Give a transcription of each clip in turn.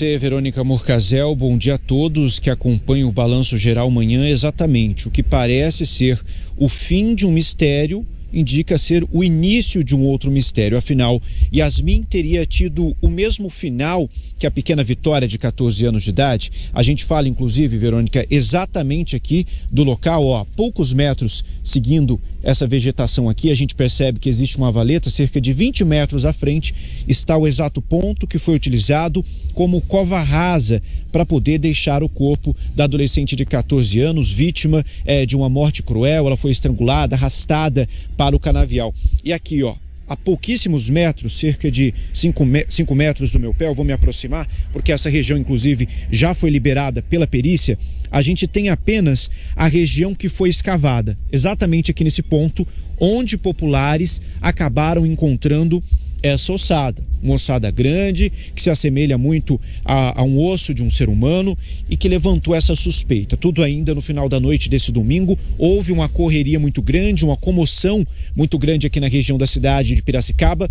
você, Verônica Murcazel. Bom dia a todos que acompanham o Balanço Geral Manhã. Exatamente, o que parece ser o fim de um mistério indica ser o início de um outro mistério. Afinal, Yasmin teria tido o mesmo final que a pequena Vitória, de 14 anos de idade. A gente fala, inclusive, Verônica, exatamente aqui do local, ó, a poucos metros seguindo essa vegetação aqui, a gente percebe que existe uma valeta cerca de 20 metros à frente, está o exato ponto que foi utilizado como cova rasa para poder deixar o corpo da adolescente de 14 anos, vítima de uma morte cruel. Ela foi estrangulada, arrastada para o canavial. E aqui, ó, a pouquíssimos metros, cerca de 5 metros do meu pé, eu vou me aproximar, porque essa região, inclusive, já foi liberada pela perícia. A gente tem apenas a região que foi escavada, exatamente aqui nesse ponto, onde populares acabaram encontrando essa ossada. Uma ossada grande, que se assemelha muito a um osso de um ser humano e que levantou essa suspeita. Tudo ainda no final da noite desse domingo. Houve uma correria muito grande, uma comoção muito grande aqui na região da cidade de Piracicaba.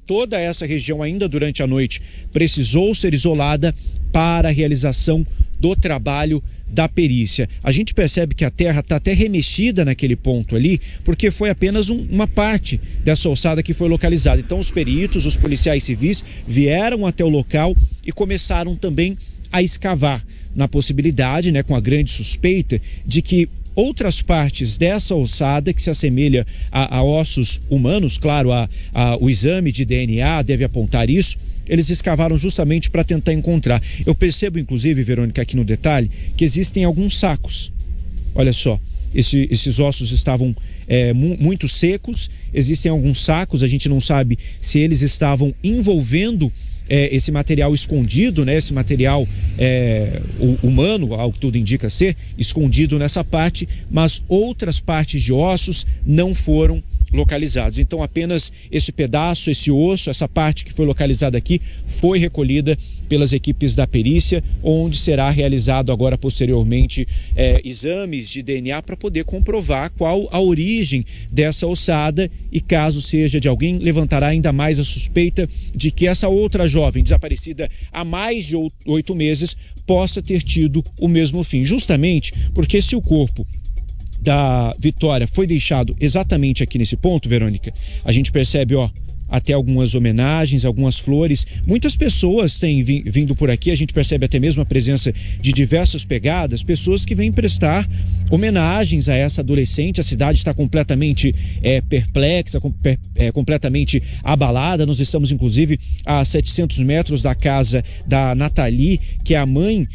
Toda essa região ainda durante a noite precisou ser isolada para a realização do trabalho da perícia. A gente percebe que a terra está até remexida naquele ponto ali, porque foi apenas uma parte dessa ossada que foi localizada. Então os peritos, os policiais civis vieram até o local e começaram também a escavar na possibilidade, com a grande suspeita de que outras partes dessa ossada, que se assemelha a ossos humanos, claro, o exame de DNA deve apontar isso. Eles escavaram justamente para tentar encontrar. Eu percebo, inclusive, Verônica, aqui no detalhe, que existem alguns sacos. Olha só, esses ossos estavam muito secos, existem alguns sacos, a gente não sabe se eles estavam envolvendo esse material escondido, esse material humano, ao que tudo indica ser, escondido nessa parte, mas outras partes de ossos não foram localizados. Então apenas esse pedaço, esse osso, essa parte que foi localizada aqui foi recolhida pelas equipes da perícia, onde será realizado agora posteriormente exames de DNA para poder comprovar qual a origem dessa ossada e, caso seja de alguém, levantará ainda mais a suspeita de que essa outra jovem desaparecida há mais de 8 meses possa ter tido o mesmo fim, justamente porque se o corpo da Vitória foi deixado exatamente aqui nesse ponto, Verônica, a gente percebe, até algumas homenagens, algumas flores. Muitas pessoas têm vindo por aqui, a gente percebe até mesmo a presença de diversas pegadas, pessoas que vêm prestar homenagens a essa adolescente. A cidade está completamente perplexa, completamente abalada. Nós estamos, inclusive, a 700 metros da casa da Nathalie, que é a mãe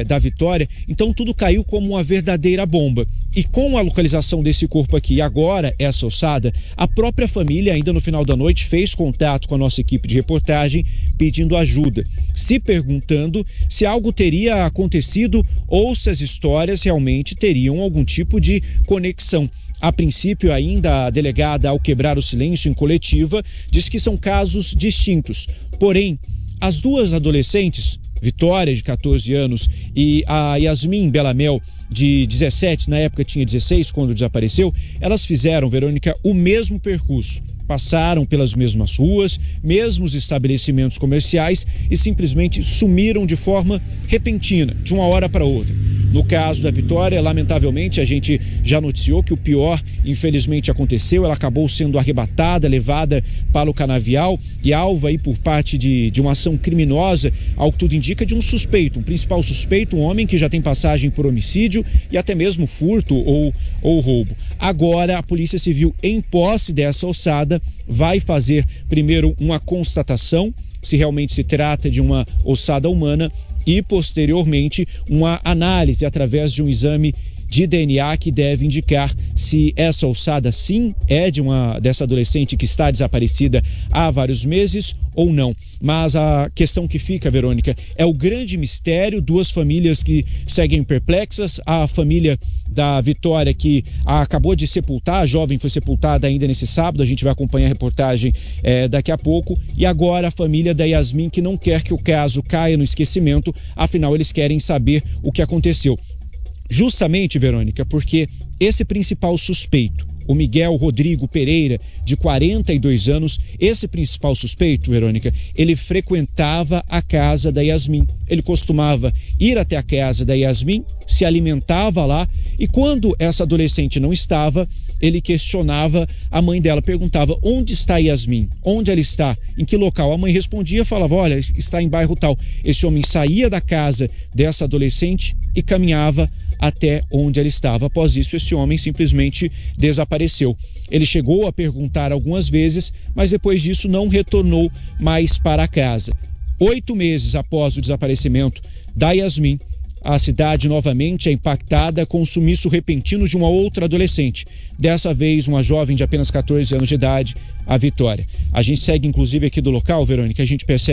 da Vitória. Então tudo caiu como uma verdadeira bomba. E com a localização desse corpo aqui e agora essa ossada, a própria família, ainda no final da noite, fez contato com a nossa equipe de reportagem pedindo ajuda, se perguntando se algo teria acontecido ou se as histórias realmente teriam algum tipo de conexão. A princípio, ainda a delegada, ao quebrar o silêncio em coletiva, diz que são casos distintos. Porém, as duas adolescentes, Vitória, de 14 anos, e a Yasmin Belamel, de 17, na época tinha 16 quando desapareceu, elas fizeram, Verônica, o mesmo percurso. Passaram pelas mesmas ruas, mesmos estabelecimentos comerciais e simplesmente sumiram de forma repentina, de uma hora para outra. No caso da Vitória, lamentavelmente, a gente já noticiou que o pior, infelizmente, aconteceu. Ela acabou sendo arrebatada, levada para o canavial e alvo aí por parte de uma ação criminosa, ao que tudo indica, de um suspeito, um principal suspeito, um homem que já tem passagem por homicídio e até mesmo furto ou roubo. Agora, a Polícia Civil, em posse dessa ossada, vai fazer primeiro uma constatação se realmente se trata de uma ossada humana e, posteriormente, uma análise através de um exame de DNA que deve indicar se essa ossada sim é dessa adolescente que está desaparecida há vários meses ou não. Mas a questão que fica, Verônica, é o grande mistério. Duas famílias que seguem perplexas. A família da Vitória, que acabou de sepultar, a jovem foi sepultada ainda nesse sábado, a gente vai acompanhar a reportagem daqui a pouco. E agora a família da Yasmin, que não quer que o caso caia no esquecimento, afinal eles querem saber o que aconteceu. Justamente, Verônica, porque esse principal suspeito, o Miguel Rodrigo Pereira, de 42 anos, esse principal suspeito, Verônica, ele frequentava a casa da Yasmin. Ele costumava ir até a casa da Yasmin, se alimentava lá, e quando essa adolescente não estava, ele questionava a mãe dela, perguntava: onde está Yasmin? Onde ela está? Em que local? A mãe respondia, falava: olha, está em bairro tal. Esse homem saía da casa dessa adolescente e caminhava até onde ela estava. Após isso, esse homem simplesmente desapareceu. Ele chegou a perguntar algumas vezes, mas depois disso não retornou mais para casa. 8 meses após o desaparecimento da Yasmin, a cidade novamente é impactada com o sumiço repentino de uma outra adolescente. Dessa vez, uma jovem de apenas 14 anos de idade, a Vitória. A gente segue, inclusive, aqui do local, Verônica, a gente percebe